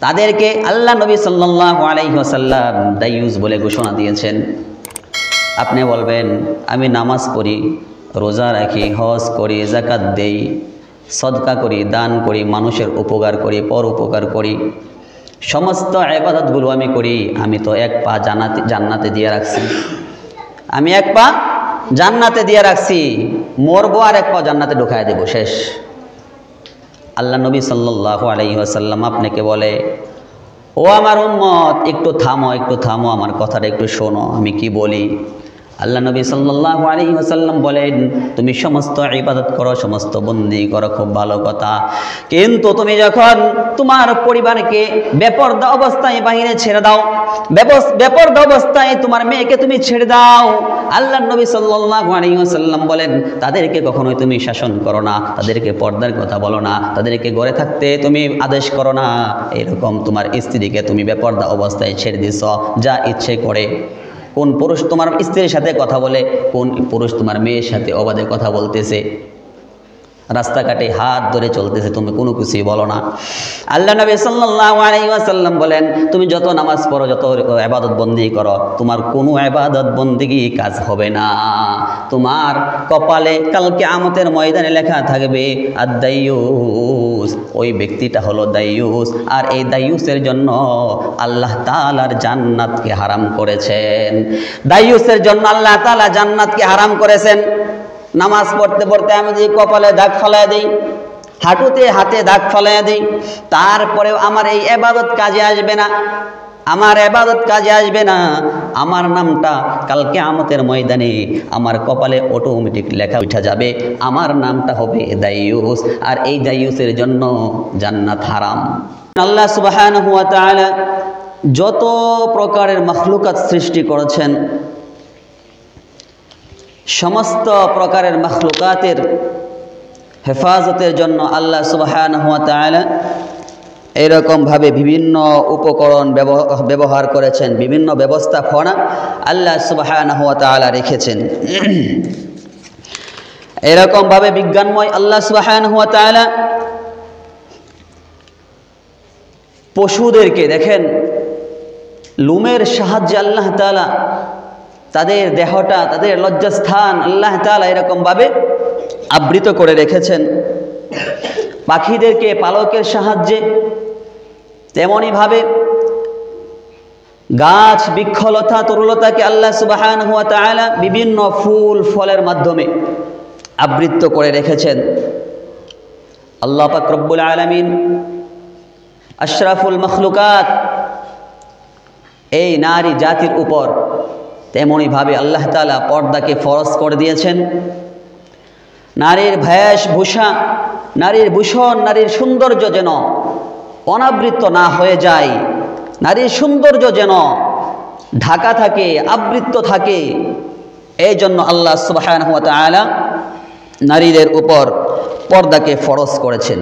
তাদেরকে আল্লাহ নবী সাল্লাল্লাহু আলাইহি ওয়াসাল্লাম দাইয়ুস বলে ঘোষণা দিয়েছেন। আপনি বলবেন আমি নামাজ পড়ি, রোজা রাখি, হজ করি, যাকাত দেই, সদকা করি, দান করি, মানুষের উপকার করি, পর উপকার করি, সমস্ত ইবাদতগুলো আমি করি, আমি তো এক পা জান্নাতে দিয়ে রাখছি, আমি এক পা জান্নাতে দিয়ে রাখছি, মরবো আর এক পা জান্নাতে ঢুকায় দেব, শেষ। আল্লাহ নবী সাল্লাল্লাহু আলাইহি ওয়াসাল্লাম আপনাকে বলে, ও আমার উম্মত, একটু থামো, আমার কথাটা একটু শোনো, আমি কি বলি। আল্লাহ নবী সাল্লাল্লাহু আলাইহি ওয়াসাল্লাম বলেন, তুমি সমস্ত ইবাদত করো, সমস্ত বন্দি করো, খুব ভালো কথা, কিন্তু তুমি যখন তোমার পরিবারকে বেপরদা অবস্থায় বাইরে ছেড়ে দাও, বেপরদা অবস্থায় তোমার মেয়েকে তুমি ছেড়ে দাও, আল্লাহ নবী সাল্লাল্লাহু আলাইহি ওয়াসাল্লাম বলেন তাদেরকে কখনোই তুমি শাসন করো না, তাদেরকে পর্দার কথা বলো না, তাদেরকে ঘরে থাকতে তুমি আদেশ করো না। এরকম তোমার স্ত্রীকে তুমি বেপরদা অবস্থায় ছেড়ে দিছ, যা ইচ্ছে করে। কোন পুরুষ তোমার স্ত্রীর সাথে কথা বলে, কোন পুরুষ তোমার মেয়ের সাথে অবাধে কথা বলতেছে, রাস্তাঘাটে হাত ধরে চলতেছে, তুমি কোনো কিছুই বলো না। আল্লাহ নবী সাল্লাল্লাহু আলাইহি ওয়াসাল্লাম বলেন, তুমি যত নামাজ পড়ো, যত ইবাদত বন্দেগী করো, তোমার কোনো ইবাদত বন্দেগী কাজ হবে না। তোমার কপালে কাল কিয়ামতের ময়দানে লেখা থাকবে আদ-দাইয়ুস, ওই ব্যক্তিটা হলো দাইয়ুস, আর এই দাইয়ুসের জন্য আল্লাহ তাআলার জান্নাতকে হারাম করেছেন। দাইয়ুসের জন্য আল্লাহ তাআলা জান্নাতকে হারাম করেছেন। নামাজ পড়তে পড়তে আমি যদি কপালে দাগ ফেলায় দিই, হাঁটুতে হাতে দাগ ফেলায় দিই, তারপরেও আমার এই ইবাদত কাজে আসবে না, আমার ইবাদত কাজে আসবে না, আমার নামটা কাল কিয়ামতের ময়দানে আমার কপালে অটোমেটিক লেখা উঠে যাবে, আমার নামটা হবে দাইয়ুস, আর এই দাইয়ুসের জন্য জান্নাত হারাম। আল্লাহ সুবহানাহু ওয়া তাআলা যত প্রকারের মাখলুকাত সৃষ্টি করেছেন, সমস্ত প্রকারের মাখলুকাতের হেফাজতের জন্য আল্লাহ সুবহানাহু ওয়া তাআলা এরকমভাবে বিভিন্ন উপকরণ ব্যবহার করেছেন, বিভিন্ন ব্যবস্থাপনা আল্লাহ সুবহানাহু ওয়া তাআলা রেখেছেন। এরকমভাবে বিজ্ঞানময় আল্লাহ সুবহানাহু ওয়া তাআলা পশুদেরকে দেখেন, লুমের সাহায্যে আল্লাহ তাআলা তাদের দেহটা, তাদের লজ্জাস্থান আল্লাহ তাআলা এরকমভাবে আবৃত করে রেখেছেন। পাখিদেরকে পালকের সাহায্যে, তেমনইভাবে গাছ বৃক্ষলতা তরুলতাকে আল্লাহ সুবহানাহু ওয়া তাআলা বিভিন্ন ফুল ফলের মাধ্যমে আবৃত করে রেখেছেন। আল্লাহ পাক রব্বুল আলামিন আশরাফুল মখলুকাত এই নারী জাতির উপর তেমনইভাবে আল্লাহ তাআলা পর্দাকে ফরজ করে দিয়েছেন। নারীর বেশভূষা, নারীর ভূষণ, নারীর সৌন্দর্য যেন অনাবৃত না হয়ে যায়, নারীর সৌন্দর্য যেন ঢাকা থাকে, আবৃত থাকে, এই জন্য আল্লাহ সুবহানাহু ওয়া তাআলা নারীদের উপর পর্দাকে ফরজ করেছেন।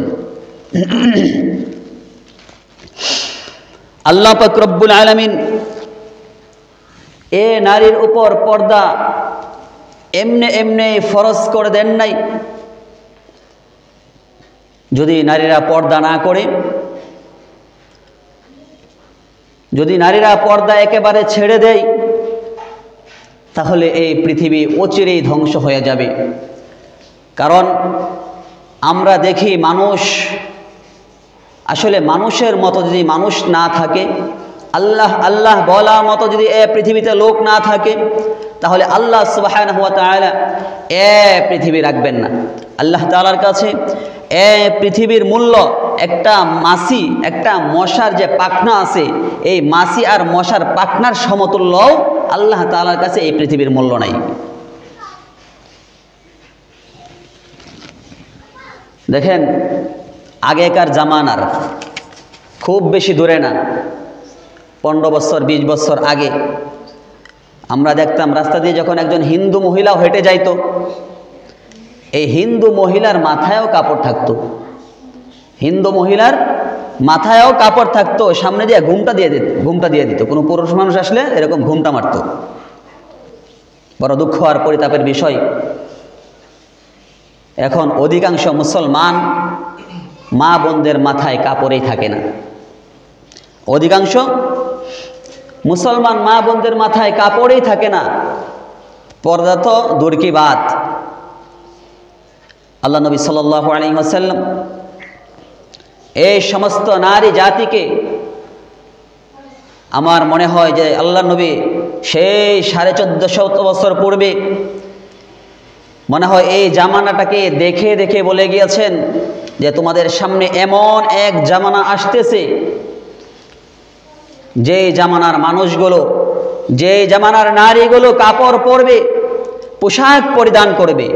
আল্লাহ পাক রব্বুল আলামিন এ নারীর উপর পর্দা এমনি এমনি ফরজ করে দেন নাই। যদি নারীরা পর্দা না করে, যদি নারীরা পর্দা একেবারে ছেড়ে দেয়, তাহলে এই পৃথিবী অচিরেই ধ্বংস হয়ে যাবে। কারণ আমরা দেখি মানুষ, আসলে মানুষের মতো যদি মানুষ না থাকে, আল্লাহ আল্লাহ বলার মতো যদি এ পৃথিবীতে লোক না থাকে, তাহলে আল্লাহ সুবহানাহু ওয়া তাআলা এ পৃথিবী রাখবেন না। আল্লাহ তাআলার কাছে এ পৃথিবীর মূল্য একটা মাছি, একটা মশার যে পাখনা আছে, এই মাছি আর মশার পাখনার সমতুল্যও আল্লাহ তাআলার কাছে এই পৃথিবীর মূল্য নাই। দেখেন, আগেকার জামানার, খুব বেশি দূরে না, 15 বছর 20 বছর আগে আমরা দেখতাম রাস্তা দিয়ে যখন একজন হিন্দু মহিলাও হেঁটে যাইতো, এই হিন্দু মহিলার মাথায়ও কাপড় থাকতো, হিন্দু মহিলার মাথায়ও কাপড় থাকতো, সামনে দিয়ে ঘুমটা দিয়ে দিত। কোনো পুরুষ মানুষ আসলে এরকম ঘুমটা মারত। বড় দুঃখ আর পরিতাপের বিষয়, এখন অধিকাংশ মুসলমান মা বোনদের মাথায় কাপড়ই থাকে না। অধিকাংশ মুসলমান মা বোনদের মাথায় কাপড়ই থাকে না, পর্দা তো দূর কি বাত। আল্লাহ নবী সাল্লাল্লাহু আলাইহি ওয়াসাল্লাম এই সমস্ত নারী জাতিকে, আমার মনে হয় যে আল্লাহ নবী সেই 1450 বছর পূর্বে মনে হয় এই জামানাটাকে দেখে দেখে বলে গিয়েছেন যে তোমাদের সামনে এমন এক জামানা আসতেছে, যে জামানার মানুষগুলো, যে জামানার নারীগুলো কাপড় পরবে, পোশাক পরিধান করবে,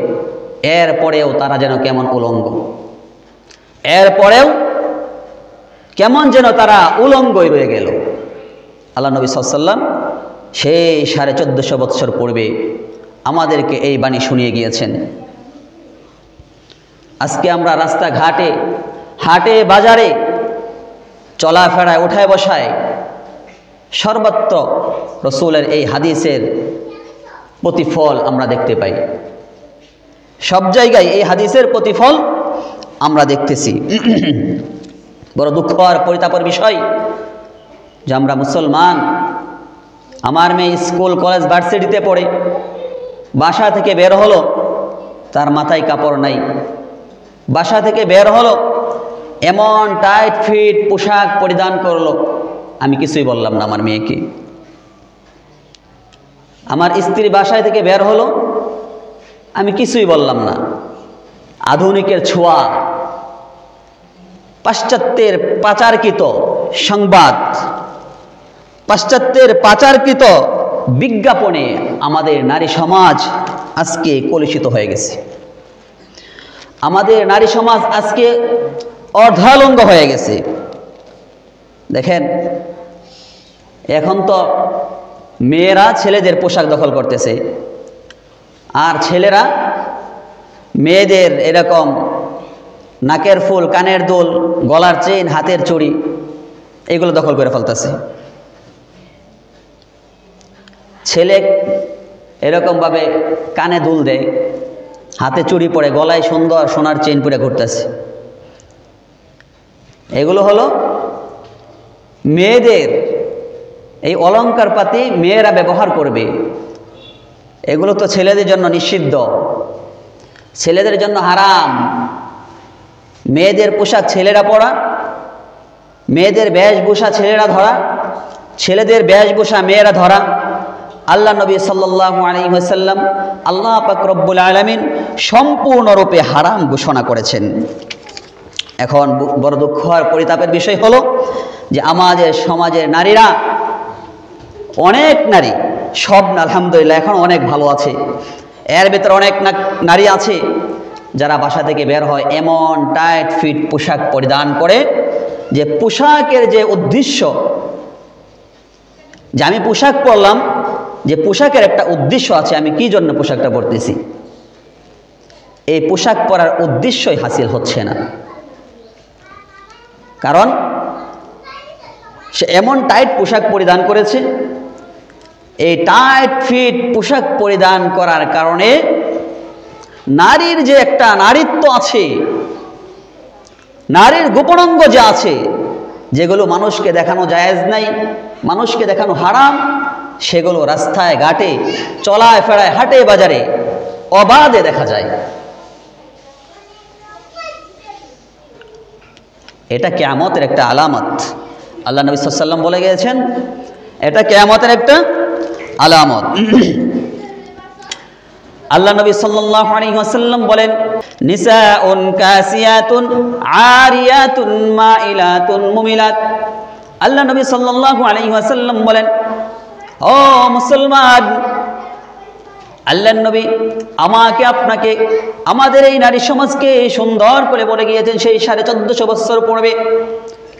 এরপরেও তারা যেন কেমন উলঙ্গ, এরপরেও কেমন যেন তারা উলঙ্গই রয়ে গেল। আল্লাহ নবী সাল্লাল্লাহু আলাইহি ওয়াসাল্লাম সেই 1450 বছর পূর্বে আমাদেরকে এই বাণী শুনিয়ে গিয়েছেন। আজকে আমরা রাস্তাঘাটে, হাটে বাজারে, চলাফেরায়, উঠায় বসায় সর্বত্র রসূলের এই হাদিসের প্রতিফল আমরা দেখতে পাই। সব জায়গায় এই হাদিসের প্রতিফল আমরা দেখতেছি। বড় দুঃখ আর পরিতাপের বিষয় যে আমরা মুসলমান, আমার মেয়ে স্কুল কলেজ ভার্সিটিতে পড়ে, বাসা থেকে বের হলো, তার মাথায় কাপড় নাই, বাসা থেকে বের হলো, এমন টাইট ফিট পোশাক পরিধান করলো, আমি কিছুই বললাম না আমার মেয়েকে। আমার স্ত্রী বাসায় থেকে বের হলো, আমি কিছুই বললাম না। আধুনিকের ছোঁয়া, পাশ্চাত্যের পাচারকৃত সংবাদ, পাশ্চাত্যের পাচারকৃত বিজ্ঞাপনে আমাদের নারী সমাজ আজকে কলুষিত হয়ে গেছে। আমাদের নারী সমাজ আজকে অর্ধালঙ্গ হয়ে গেছে। দেখেন, এখন তো মেয়েরা ছেলেদের পোশাক দখল করতেছে, আর ছেলেরা মেয়েদের এরকম নাকের ফুল, কানের দুল, গলার চেইন, হাতের চুড়ি, এগুলো দখল করে ফেলতেছে। ছেলে এরকমভাবে কানে দুল দেয়, হাতে চুড়ি পরে, গলায় সুন্দর সোনার চেইন পরে ঘুরতেছে। এগুলো হলো মেয়েদের, এই অলংকার পাতি মেয়েরা ব্যবহার করবে। এগুলো তো ছেলেদের জন্য নিষিদ্ধ, ছেলেদের জন্য হারাম। মেয়েদের পোশাক ছেলেরা পরা, মেয়েদের বেশভূষা ছেলেরা ধরা, ছেলেদের বেশভূষা মেয়েরা ধরা, আল্লাহ নবী সাল্লাল্লাহু আলাইহি ওয়াসাল্লাম, আল্লাহ পাক রব্বুল আলামিন সম্পূর্ণরূপে হারাম ঘোষণা করেছেন। এখন বড় দুঃখ আর পরিতাপের বিষয় হলো যে আমাদের সমাজের নারীরা, অনেক নারী, সব না আলহামদুলিল্লাহ এখন অনেক ভালো আছে, এর ভেতরে অনেক নারী আছে যারা বাসা থেকে বের হয় এমন টাইট ফিট পোশাক পরিধান করে, যে পোশাকের যে উদ্দেশ্য, যে আমি পোশাক পরলাম, যে পোশাকের একটা উদ্দেশ্য আছে, আমি কি জন্য পোশাকটা পরতেছি, এই পোশাক পরার উদ্দেশ্যই হাসিল হচ্ছে না। কারণ সে এমন টাইট পোশাক পরিধান করেছে, এই টাইট ফিট পোশাক পরিধান করার কারণে নারীর যে একটা নারীত্ব আছে, নারীর গোপনাঙ্গ যে আছে, যেগুলো মানুষকে দেখানো জায়েজ নাই, মানুষকে দেখানো হারাম, সেগুলো রাস্তায় ঘাটে, চলায় ফেরায়, হাটে বাজারে অবাধে দেখা যায়। এটা কিয়ামতের একটা আলামত। আল্লাহ নবী সাল্লাল্লাহু আলাইহি ওয়াসাল্লাম বলে গিয়েছেন, এটা কিয়ামতের একটা আলামত। আল্লাহ নবী সাল্লাল্লাহু আলাইহি ওয়াসাল্লাম বলেন, নিসাউন কাসিয়াতুন আরিয়াতুন মাইলাতুন মুমিলাত। আল্লাহ নবী সাল্লাল্লাহু আলাইহি ওয়াসাল্লাম বলেন, ও মুসলমান, আল্লাহর নবী আমাকে, আপনাকে, আমাদের এই নারী সমাজকে সুন্দর করে বলে গিয়েছেন সেই 1450 বছর পূর্বে,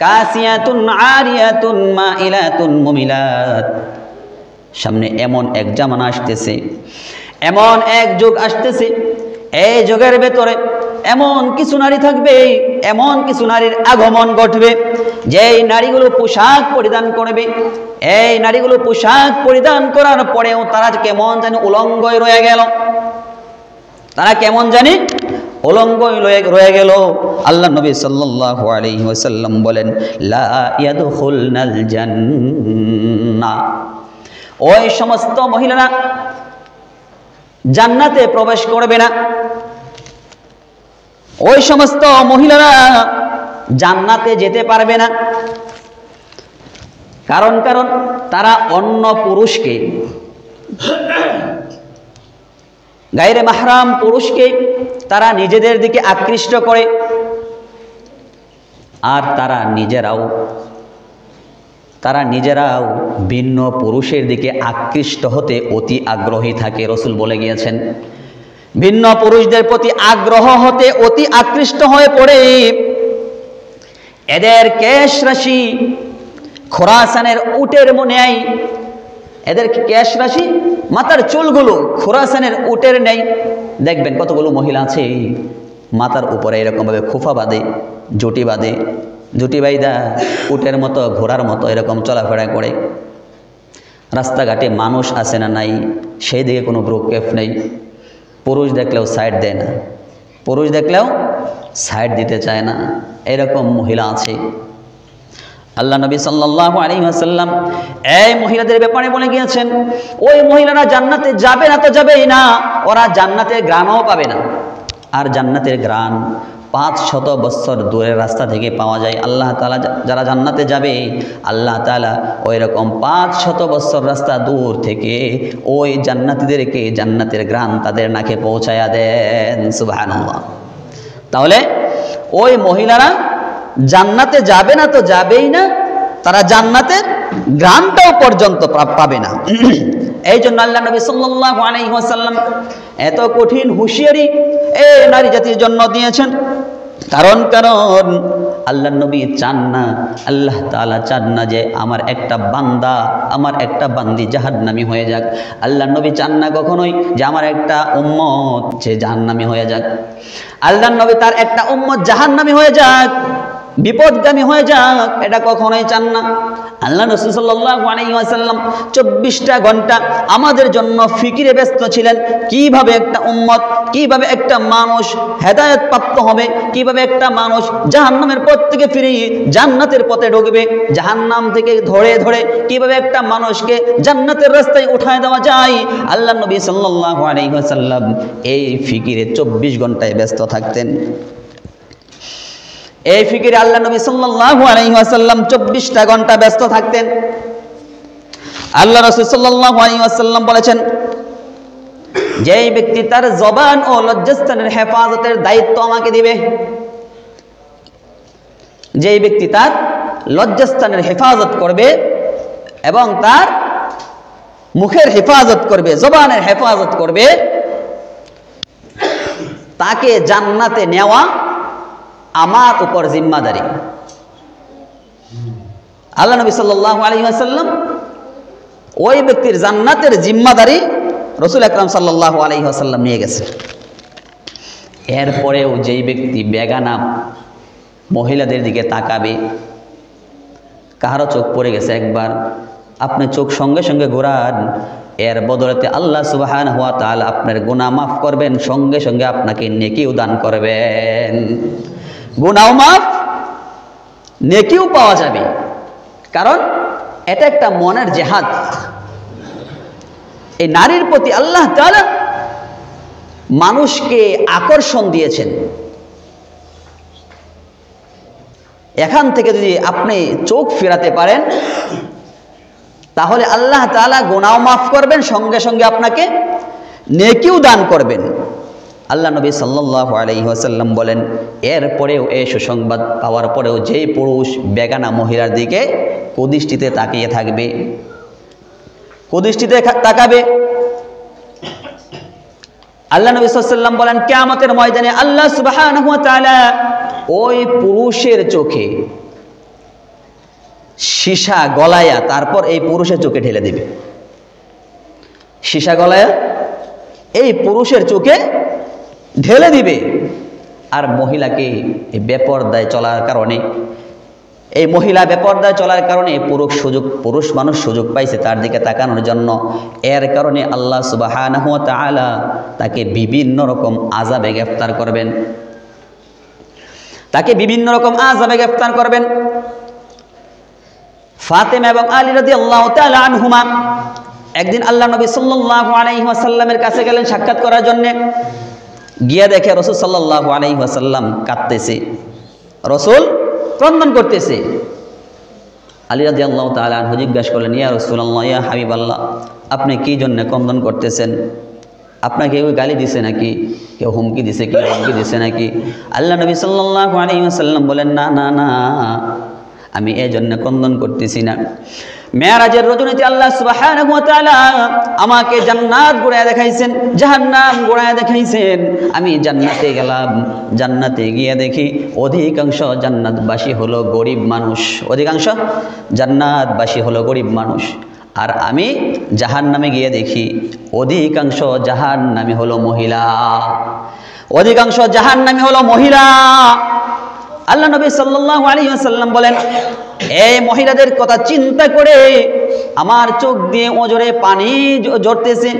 কাসিয়াতুন আরিয়াতুন মাইলাতুন মুমিলাত। সামনে এমন এক জামানা আসতেছে, এমন এক যুগ আসতেছে, এই যুগের ভেতরে এমন কিছু নারী থাকবে, এমন কিছু নারীর আগমন ঘটবে, যেই নারীগুলো পোশাক পরিধান করবে, এই নারীগুলো পোশাক পরিধান করার পরেও তারা কেমন জানি উলঙ্গ রয়ে গেল, তারা কেমন জানি উলঙ্গ রয়ে গেল। আল্লাহ নবী সাল্লাল্লাহু আলাইহি ওয়াসাল্লাম বলেন, লা ইয়াদখুলনাল জান্নাহ, ওই সমস্ত মহিলারা জান্নাতে প্রবেশ করবে না। ওই সমস্ত মহিলারা জান্নাতে যেতে পারবে না। কারণ তারা অন্য পুরুষকে, গায়রে মাহরাম পুরুষকে তারা নিজেদের দিকে আকৃষ্ট করে, আর তারা নিজেরাও ভিন্ন পুরুষের দিকে আকৃষ্ট হতে অতি আগ্রহী থাকে। রাসূল বলে গিয়েছেন, ভিন্ন পুরুষদের প্রতি আগ্রহ হতে অতি আকৃষ্ট হয়ে পড়ে। এদের কেশ রাশি খোরাসানের উটের ন্যায়, এদের কেশ রাশি মাথার চুলগুলো খোরাসানের উটের ন্যায়। দেখবেন কতগুলো মহিলা আছে মাথার উপরে এরকমভাবে খোফা বাঁধে, জুটি বাইদা উটের মতো, ঘোড়ার মতো এরকম চলাফেরা করে। রাস্তাঘাটে মানুষ আছে না নাই সেই দিকে কোনো ভ্রুক্ষেপ নেই। পুরুষ দেখলেও সাইড দেয় না, পুরুষ দেখলেও সাইড দিতে চায় না, এরকম মহিলা আছে। আল্লাহ নবী সাল্লাল্লাহু আলাইহি ওয়াসাল্লাম এই মহিলাদের ব্যাপারে বলে গিয়েছেন, ওই মহিলারা জান্নাতে যাবে না তো যাবেই না, ওরা জান্নাতের ঘ্রাণও পাবে না। আর জান্নাতের ঘ্রাণ 500 বছর দূরের রাস্তা থেকে পাওয়া যায়। আল্লাহ তাআলা যারা জান্নাতে যাবে, আল্লাহ তাআলা ওই রকম 500 বছর রাস্তা দূর থেকে ওই জান্নাতীদেরকে জান্নাতের ঘ্রাণ তাদের নাকে পৌঁছায়া দেন। সুবহানাল্লাহ। তাহলে ওই মহিলারা জান্নাতে যাবে না তো যাবেই না, তারা জান্নাতের ঘ্রাণটাও পর্যন্ত পাবে না। এই জন্য আল্লাহ নবী সাল্লাল্লাহু আলাইহি ওয়াসাল্লাম এত কঠিন হুঁশিয়ারি এই নারী জাতির জন্য দিয়েছেন। কারণ আল্লাহ নবী চান না, আল্লাহ তাআলা চান না যে আমার একটা বান্দা, আমার একটা বান্দি জাহান্নামী হয়ে যাক। আল্লাহ নবী চান না কখনোই যে আমার একটা উম্মত সে জাহান্নামী হয়ে যাক। আল্লাহ নবী তার একটা উম্মত জাহান্নামী হয়ে যাক, বিপদগামী হয়ে যাক, এটা কখনোই চান না। আল্লাহ রাসূল সাল্লাল্লাহু আলাইহি ওয়াসাল্লাম 24টা ঘন্টা আমাদের জন্য ফিকিরে ব্যস্ত ছিলেন, কিভাবে একটা উম্মত, কিভাবে একটা মানুষ হেদায়েত প্রাপ্ত হবে, কিভাবে একটা মানুষ জাহান্নামের পথ থেকে ফিরিয়ে জান্নাতের পথে ঢুকবে, জাহান্নাম থেকে ধরে কিভাবে একটা মানুষকে জান্নাতের রাস্তায় উঠায় দেওয়া যায়। আল্লাহ নবী সাল্লাল্লাহু আলাইহি ওয়াসাল্লাম এই ফিকিরে 24 ঘন্টায় ব্যস্ত থাকতেন। এই ফিকিরে আল্লাহ নবী সাল্লাল্লাহু আলাইহি ওয়াসাল্লাম 24টা ঘন্টা ব্যস্ত থাকতেন। আল্লাহ রাসূল সাল্লাল্লাহু আলাইহি ওয়াসাল্লাম বলেছেন, যেই ব্যক্তি তার জবান ও লজ্জাস্থানের হেফাজতের দায়িত্ব আমাকে দিবে, যেই ব্যক্তি তার লজ্জাস্থানের হেফাজত করবে এবং তার মুখের হেফাজত করবে, জবানের হেফাজত করবে, তাকে জান্নাতে নেওয়া আমার উপর জিম্মাদারি। আল্লাহ নবী সাল্লাল্লাহু আলাইহি ওয়াসাল্লাম ওই ব্যক্তির জান্নাতের জিম্মাদারি রাসূল আকরাম সাল্লাল্লাহু আলাইহি ওয়াসাল্লাম নিয়ে গেছে। এরপরেও যেই ব্যক্তি বেগানা মহিলাদের দিকে তাকাবে, কারো চোখ পড়ে গেছে একবার, আপনি চোখ সঙ্গে সঙ্গে ঘোরান, এর বদলেতে আল্লাহ সুবহানাহু ওয়া তাআলা আপনার গুনাহ মাফ করবেন, সঙ্গে সঙ্গে আপনাকে নেকিও দান করবেন। গুনাহ মাফ, নেকিও পাওয়া যাবে, কারণ এটা একটা মনের জিহাদ। এই নারীর প্রতি আল্লাহ তাআলা মানুষকে আকর্ষণ দিয়েছেন। এখান থেকে যদি আপনি চোখ ফেরাতে পারেন, তাহলে আল্লাহ তাআলা গুনাহ মাফ করবেন, সঙ্গে সঙ্গে আপনাকে নেকিও দান করবেন। আল্লাহ নবী সাল্লাল্লাহু আলাইহি ওয়াসাল্লাম বলেন, এরপরেও এই সুসংবাদ পাওয়ার পরেও যেই পুরুষ বেগানা মহিলার দিকে কুদৃষ্টিতে তাকিয়ে থাকবে, কুদৃষ্টিতে তাকাবে, আল্লাহ নবী সাল্লাল্লাহু আলাইহি ওয়াসাল্লাম বলেন, কিয়ামতের ময়দানে আল্লাহ সুবহানাহু ওয়া তাআলা ওই পুরুষের চোখে সীসা গলায়া তারপর এই পুরুষের চোখে ঢেলে দিবে। সীসা গলায়া এই পুরুষের চোখে ঢেলে দিবে। আর মহিলাকে এই বেপরদায় চলার কারণে, এই মহিলা বেপরদায় চলার কারণে পুরুষ মানুষ সুযোগ পাইছে তার দিকে তাকানোর জন্য। এর কারণে আল্লাহ সুবহানাহু ওয়া তাআলা তাকে বিভিন্ন রকম আযাবে গ্রেফতার করবেন, তাকে বিভিন্ন রকম আযাবে গ্রেফতার করবেন। ফাতেমা এবং আলী রাদিয়াল্লাহু তাআলা আনহুমা একদিন আল্লাহ নবী সাল্লাল্লাহু আলাইহি ওয়াসাল্লামের কাছে গেলেন সাক্ষাৎ করার জন্য। গিয়ে দেখে রাসূল সাল্লাল্লাহু আলাইহি ওয়াসাল্লাম কাঁদতেছে, রাসূল ক্রন্দন করতেছে। আলী রাদিয়াল্লাহু তাআলা আনহু জিজ্ঞাসা করলেন, ইয়া রাসূলুল্লাহ, ইয়া হাবিবাল্লাহ, আপনি কি জন্য ক্রন্দন করতেছেন? আপনাকে কেউ গালি দিছে নাকি, কেউ হুমকি দিছে, কেউ হুমকি দিছে নাকি? আল্লাহ নবী সাল্লাল্লাহু আলাইহি ওয়াসাল্লাম বলেন, না না না, আমি এই জন্য ক্রন্দন করতেছি না। মেরাজের রজনীতে আল্লাহ সুবহানাহু ওয়া তাআলা আমাকে জান্নাত ঘুরায় দেখাইছেন, জাহান্নাম ঘুরায় দেখাইছেন। আমি জান্নাতে গেলাম, জান্নাতে গিয়ে দেখি অধিকাংশ জান্নাতবাসী হলো গরিব মানুষ, অধিকাংশ জান্নাতবাসী হলো গরিব মানুষ। আর আমি জাহান্নামে গিয়ে দেখি অধিকাংশ জাহান্নামী হলো মহিলা, অধিকাংশ জাহান্নামী হলো মহিলা। আল্লাহ নবী সাল্লাল্লাহু আলাইহি ওয়াসাল্লাম বলেন, এই মহিলাদের কথা চিন্তা করে আমার চোখ দিয়ে অজরে পানি ঝরতেছে,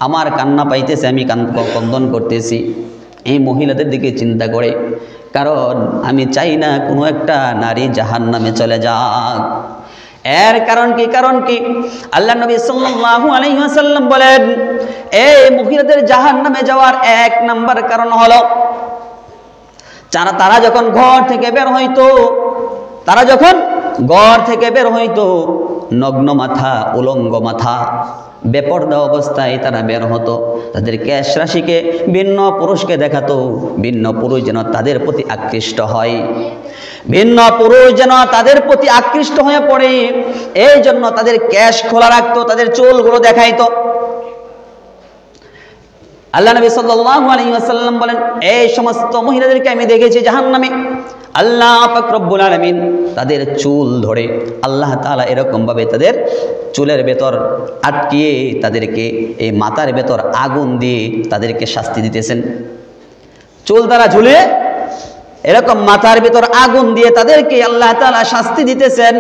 আমার কান্না পাইতেছে, আমি ক্রন্দন করতেছি এই মহিলাদের দিকে চিন্তা করে। কারণ আমি চাই না কোনো একটা নারী জাহান্নামে চলে যাক। এর কারণ কি? কারণ কি? আল্লাহ নবী সাল্লাল্লাহু আলাইহি ওয়াসাল্লাম বলেন, এই মহিলাদের জাহান্নামে যাওয়ার এক নাম্বার কারণ হলো তারা যখন ঘর থেকে বের হইতো, তারা যখন ঘর থেকে বের হইতো নগ্ন মাথা, উলঙ্গ মাথা, বেপরদা অবস্থায় তারা বের হতো। তাদের কেশ রাশিকে ভিন্ন পুরুষকে দেখাতো, ভিন্ন পুরুষ যেন তাদের প্রতি আকৃষ্ট হয়, ভিন্ন পুরুষ যেন তাদের প্রতি আকৃষ্ট হয়ে পড়ে, এই জন্য তাদের কেশ খোলা রাখতো, তাদের চুলগুলো দেখাইতো। আল্লাহ নবী সাল্লাল্লাহু আলাইহি ওয়াসাল্লাম বলেন, এই সমস্ত মহিলাদেরকে আমি দেখেছি জাহান্নামে। আল্লাহ পাক রব্বুল আলামিন তাদের চুল ধরে আল্লাহ তাআলা এরকম ভাবে তাদের চুলের ভেতর আটকিয়ে তাদেরকে এই মাথার ভেতর আগুন দিয়ে তাদেরকে শাস্তি দিতেছেন। চুল দ্বারা ঝুলে এরকম মাথার ভেতর আগুন দিয়ে তাদেরকে আল্লাহ তাআলা শাস্তি দিতেছেন।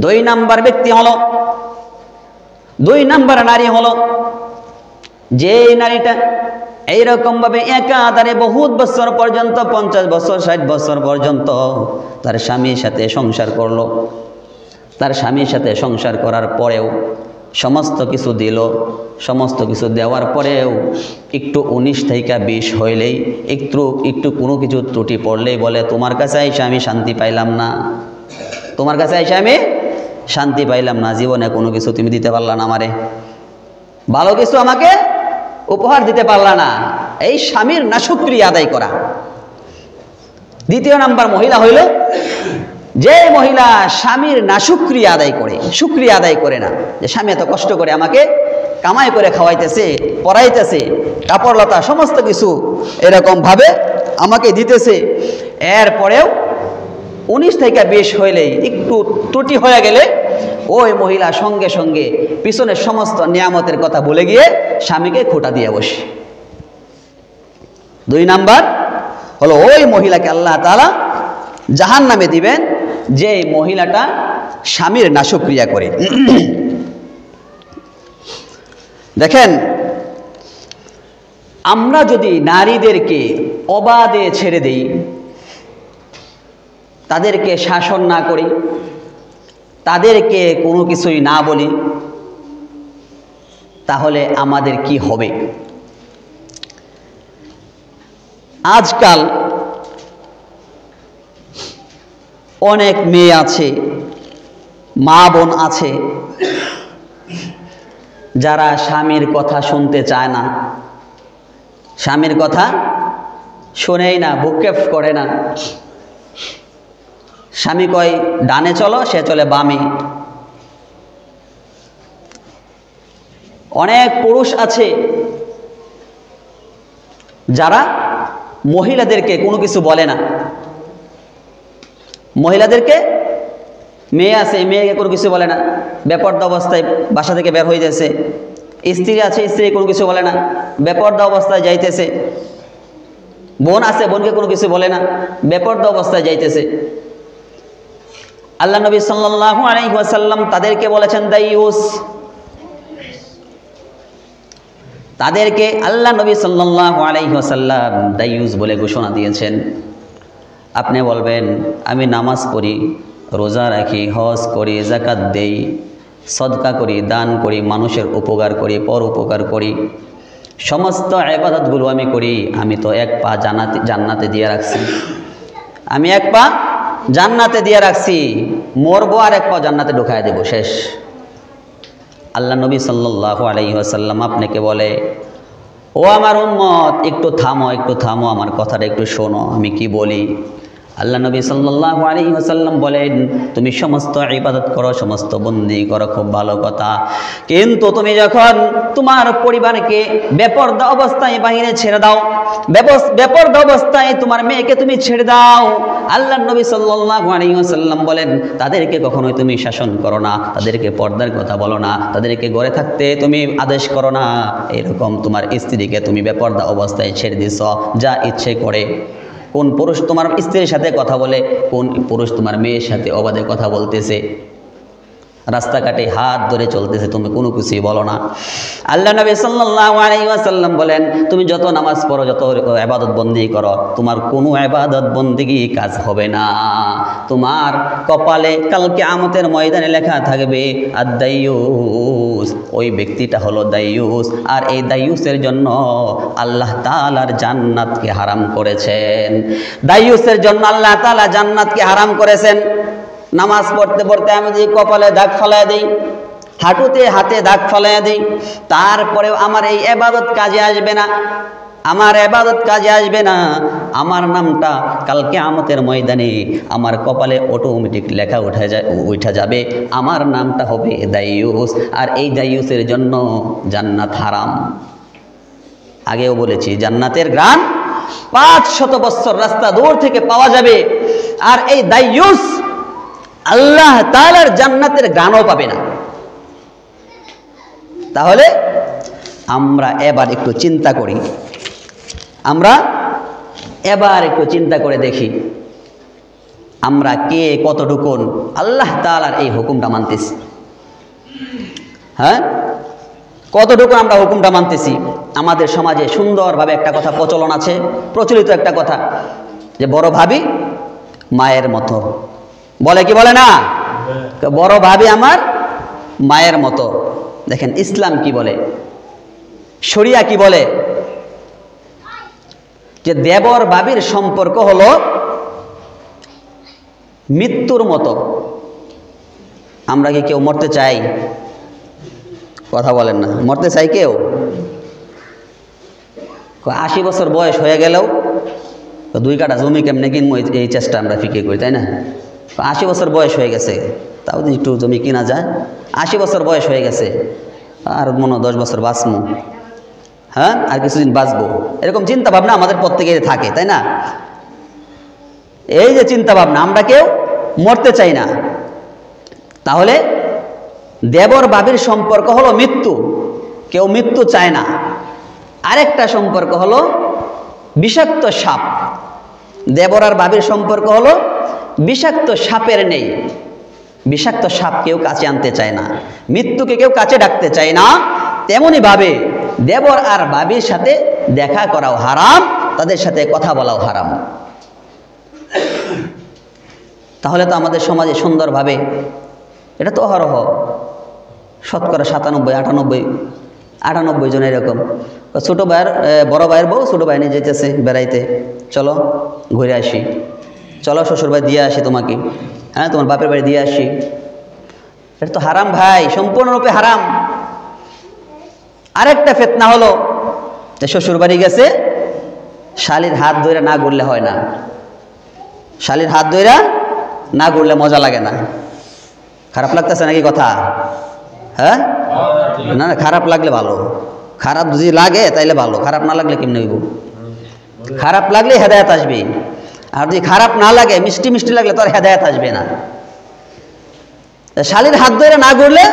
দুই নাম্বার ব্যক্তি হলো, দুই নাম্বার নারী হলো যে নারীটা এইরকম ভাবে একাধারে বহুত বছর পর্যন্ত, 50 বছর 60 বছর পর্যন্ত তার স্বামীর সাথে সংসার করলো। তার স্বামীর সাথে সংসার করার পরেও সমস্ত কিছু দিল, সমস্ত কিছু দেওয়ার পরেও একটু 19 থেকে 20 হইলেই একটু কোনো কিছু ত্রুটি পড়লেই বলে, তোমার কাছে আইসা আমি শান্তি পাইলাম না, তোমার কাছে আইসা আমি শান্তি পাইলাম না, জীবনে কোনো কিছু তুমি দিতে পারলা না, আমারে ভালো কিছু আমাকে উপহার দিতে পারলা না। এই স্বামীর নাশুকরিয়া আদায় করা। দ্বিতীয় নাম্বার মহিলা হইল যে মহিলা স্বামীর নাশুকরিয়া আদায় করে, শুকরিয়া আদায় করে না, যে স্বামী এত কষ্ট করে আমাকে কামাই করে খাওয়াইতেছে, পড়াইতেছে, কাপড় লতা সমস্ত কিছু এরকম ভাবে আমাকে দিতেছে, এরপরেও 19 থেকে 20 হইলেই একটু ত্রুটি হয়ে গেলে ওই মহিলা সঙ্গে সঙ্গে পিছনের সমস্ত নিয়ামতের কথা ভুলে গিয়ে স্বামীকে খোঁটা দিয়ে বসে। দুই নাম্বার হলো ওই মহিলাকে আল্লাহ তাআলা জাহান্নামে দিবেন যে মহিলাটা স্বামীর নাশুকরিয়া করে। দেখেন, আমরা যদি নারীদেরকে অবাধে ছেড়ে দেই, তাদেরকে শাসন না করি, তাদেরকে কোনো কিছুই না বলি, তাহলে আমাদের কি হবে? আজকাল অনেক মেয়ে আছে, মা বোন আছে যারা স্বামীর কথা শুনতে চায় না, স্বামীর কথা শোনেই না, ভ্রুক্ষেপ করে না। স্বামী কয় ডানে চলো, সে চলে বামে। অনেক পুরুষ আছে যারা মহিলাদেরকে কোনো কিছু বলে না, মহিলাদেরকে, মেয়ে আছে মেয়েকে কোনো কিছু বলে না, বেপরদা অবস্থায় বাসা থেকে বের হয়ে যাচ্ছে। স্ত্রী আছে, স্ত্রী কোনো কিছু বলে না, বেপরদা অবস্থায় যাইতেছে। বোন আছে, বোনকে কোনো কিছু বলে না, বেপরদা অবস্থায় যাইতেছে। আল্লাহ নবী সাল্লাল্লাহু আলাইহি ওয়াসাল্লাম তাদেরকে বলেছেন দাইয়ুস। তাদেরকে আল্লাহ নবী সাল্লাল্লাহু আলাইহি ওয়াসাল্লাম দাইয়ুস বলে ঘোষণা দিয়েছেন। আপনি বলবেন আমি নামাজ পড়ি, রোজা রাখি, হজ করি, যাকাত দেই, সদকা করি, দান করি, মানুষের উপকার করি, পর উপকার করি, সমস্ত ইবাদতগুলো আমি করি, আমি তো এক পা জান্নাতে দিয়ে রাখছি, আমি এক পা জান্নাতে দিয়ে রাখছি, মরবো আর এক পা জান্নাতে ঢুকায় দেব, শেষ। আল্লাহ নবী সাল্লাল্লাহু আলাইহি ওয়াসাল্লাম আপনাকে বলে, ও আমার উম্মত, একটু থামো, আমার কথাটা একটু শোনো, আমি কি বলি। আল্লাহ নবী সাল্লাল্লাহু আলাইহি ওয়াসাল্লাম বলেন, তুমি সমস্ত ইবাদত করো, সমস্ত বন্দি করো, খুব ভালো কথা, কিন্তু তুমি যখন তোমার পরিবারকে বেপরদা অবস্থায় বাহিরে ছেড়ে দাও, বেপরদা অবস্থায় তোমার মেয়েকে তুমি ছেড়ে দাও, আল্লাহ নবী সাল্লাল্লাহু আলাইহি ওয়াসাল্লাম বলেন তাদেরকে কখনোই তুমি শাসন করো না, তাদেরকে পর্দার কথা বলো না, তাদেরকে ঘরে থাকতে তুমি আদেশ করো না। এরকম তোমার স্ত্রীকে তুমি বেপরদা অবস্থায় ছেড়ে দিছ, যা ইচ্ছে করে। কোন পুরুষ তোমার স্ত্রীর সাথে কথা বলে, কোন পুরুষ তোমার মেয়ের সাথে অবাধে কথা বলতেছে, রাস্তাঘাটে হাত ধরে চলতেছে, তুমি কোনো কিছুই বলো না। আল্লাহ নবী সাল্লাল্লাহু আলাইহি ওয়াসাল্লাম বলেন তুমি যত নামাজ পড়ো, যত ইবাদত বন্দেগী করো, তোমার কোনো ইবাদত বন্দেগী কাজ হবে না। তোমার কপালে কাল কিয়ামতের ময়দানে লেখা থাকবে আদ-দাইয়ুস, ওই ব্যক্তিটা হলো দাইয়ুস, আর এই দাইয়ুসের জন্য আল্লাহ তাআলার জান্নাতকে হারাম করেছেন। দাইয়ুসের জন্য আল্লাহ তাআলা জান্নাতকে হারাম করেছেন। নামাজ পড়তে পড়তে আমি যদি কপালে দাগ ফেলায় দিই, হাঁটুতে হাতে দাগ ফেলায় দিই, তারপরেও আমার এই ইবাদত কাজে আসবে না, আমার ইবাদত কাজে আসবে না, আমার নামটা কাল কিয়ামতের ময়দানে আমার কপালে অটোমেটিক লেখা উঠে যাবে, আমার নামটা হবে দাইয়ুস, আর এই দাইয়ুসের জন্য জান্নাত হারাম। আগেও বলেছি জান্নাতের ঘ্রাণ 500 বছর রাস্তা দূর থেকে পাওয়া যাবে, আর এই দাইয়ুস আল্লাহ তাআলার জান্নাতের ঘ্রাণও পাবে না। তাহলে আমরা এবার একটু চিন্তা করি, আমরা এবার একটু চিন্তা করে দেখি আমরা কে কতটুকুন আল্লাহ তাআলার এই হুকুমটা মানতেছি। হ্যাঁ, কতটুকু আমরা হুকুমটা মানতেছি। আমাদের সমাজে সুন্দরভাবে একটা কথা প্রচলন আছে, প্রচলিত একটা কথা, যে বড় ভাবি মায়ের মতো। বলে কি বলে না? বড় ভাবি আমার মায়ের মতো। দেখেন ইসলাম কি বলে, শরিয়া কি বলে, যে দেবর ভাবির সম্পর্ক হলো মৃত্যুর মতো। আমরা কি কেউ মরতে চাই? কথা বলেন না, মরতে চাই কেউ? 80 বছর বয়স হয়ে গেলেও 2 কাঠা জমি কেমনে কিনবো, এই চেষ্টা আমরা ফিকে করি, তাই না? 80 বছর বয়স হয়ে গেছে, তাও যদি একটু জমি কিনা যায়। 80 বছর বয়স হয়ে গেছে, আর মনে 10 বছর বাঁচবো, হ্যাঁ আর কিছুদিন বাঁচবো, এরকম চিন্তা ভাবনা আমাদের প্রত্যেকের থাকে, তাই না? এই যে চিন্তা ভাবনা, আমরা কেউ মরতে চাই না। তাহলে দেবর ভাবির সম্পর্ক হলো মৃত্যু, কেউ মৃত্যু চায় না। আরেকটা সম্পর্ক হলো বিষাক্ত সাপ। দেবর আর ভাবির সম্পর্ক হলো বিষাক্ত সাপের নেই। বিষাক্ত সাপ কেউ কাছে আনতে চায় না, মৃত্যুকে কেউ কাছে ডাকতে চায় না। তেমনি ভাবে দেবর আর ভাবির সাথে দেখা করাও হারাম, তাদের সাথে কথা বলাও হারাম। তাহলে তো আমাদের সমাজে সুন্দরভাবে, এটা তো অহরহ, শতকরা 97, 98 জন এরকম। ছোট ভাইয়ের বড় ভাইয়ের বউ ছোট ভাই নিয়ে যেতেছে বেড়াইতে, চলো ঘুরে আসি, চলো শ্বশুর ভাই দিয়ে আসি তোমাকে, হ্যাঁ তোমার বাপের বাড়ি দিয়ে আসি। এটা তো হারাম ভাই, সম্পূর্ণরূপে হারাম। আরেকটা ফিতনা হলো, শ্বশুর বাড়ি গেছে, শালির হাত ধরে না ঘুরলে হয় না, শালির হাত ধরে না ঘুরলে মজা লাগে না। খারাপ লাগতেছে নাকি কথা? হ্যাঁ না, খারাপ লাগলে ভালো, খারাপ যদি লাগে তাইলে ভালো, খারাপ না লাগলে কেমনে হইব? খারাপ লাগলে হেদায়েত আসবে, আর যদি খারাপ না লাগে, মিষ্টি মিষ্টি লাগলে তো আর হেদায়েত আসবে না। শালির হাত ধরে না ঘুরলে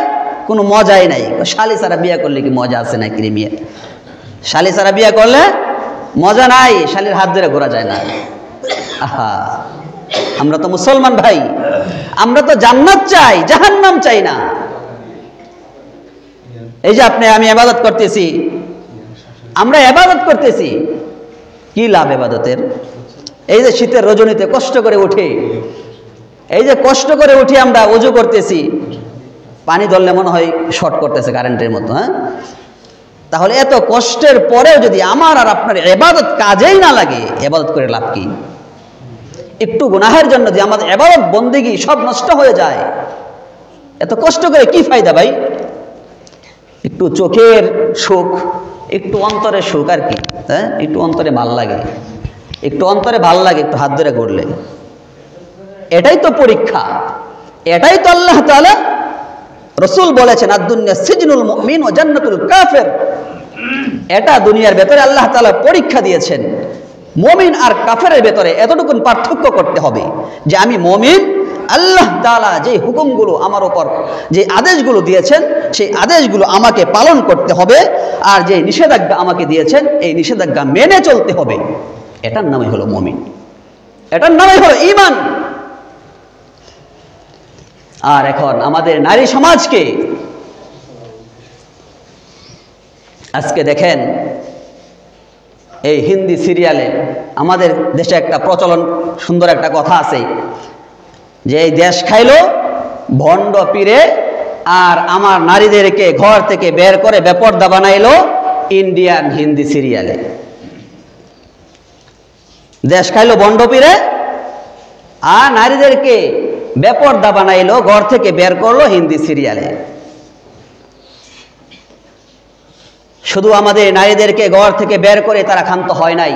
কোনো মজাই নাই। শালি ছাড়া বিয়ে করলে কি মজা আছে নাকি রে মিয়া? শালি ছাড়া বিয়ে করলে মজা নাই, শালির হাত ধরে ঘোরা যায় না। আহা, আমরা তো মুসলমান ভাই, আমরা তো জান্নাত চাই, জাহান্নাম চাই না। এই যে আমি ইবাদত করতেছি, আমরা ইবাদত করতেছি, কি লাভ ইবাদতের? এই যে শীতের রজনীতে কষ্ট করে উঠে, এই যে কষ্ট করে উঠে আমরা ওযু করতেছি, পানি ধরলে মনে হয় শর্ট করতেছে কারেন্টের মতো। হ্যাঁ, তাহলে এত কষ্টের পরেও যদি আমার আর আপনার ইবাদত কাজেই না লাগে, ইবাদত করে লাভ কি? একটু গুনাহের জন্য যে আমাদের ইবাদত বন্দেগী সব নষ্ট হয়ে যায়, এত কষ্ট করে কি ফায়দা ভাই? একটু চোখের সুখ, একটু অন্তরের সুখ আর কি। হ্যাঁ, একটু অন্তরে ভাল লাগে, একটু অন্তরে ভাল লাগে একটু হাত ধরে করলে, এটাই তো পরীক্ষা, এটাই তো আল্লাহ তাআলা রাসূল বলেছেন আদ-দুনিয়া সিজনুল মুমিন ওয়া জান্নাতুল কাফির। এটা দুনিয়ার ভেতরে আল্লাহ তাআলা পরীক্ষা দিয়েছেন। মুমিন আর কাফেরের ভেতরে এতটুকু পার্থক্য করতে হবে যে আমি মুমিন, আল্লাহ তাআলা যে হুকুমগুলো আমার উপর, যে আদেশগুলো দিয়েছেন সেই আদেশগুলো আমাকে পালন করতে হবে, আর যে নিষেধাজ্ঞা আমাকে দিয়েছেন এই নিষেধাজ্ঞা মেনে চলতে হবে। এটার নামই হলো মুমিন, এটার নামই হলো ঈমান। আর এখন আমাদের নারী সমাজকে আজকে দেখেন, এই হিন্দি সিরিয়ালে আমাদের দেশে একটা প্রচলন, সুন্দর একটা কথা আছে যে এই দেশ খাইলো ভণ্ড পীরে, আর আমার নারীদেরকে ঘর থেকে বের করে বেপর্দা বানাইলো ইন্ডিয়ান হিন্দি সিরিয়ালে। দেশ খাইলো ভণ্ড পীরে, আর নারীদেরকে বেপর্দা বানাইলো, ঘর থেকে বের করলো হিন্দি সিরিয়ালে। শুধু আমাদের নারীদেরকে ঘর থেকে বের করে তারা ক্ষান্ত হয় নাই,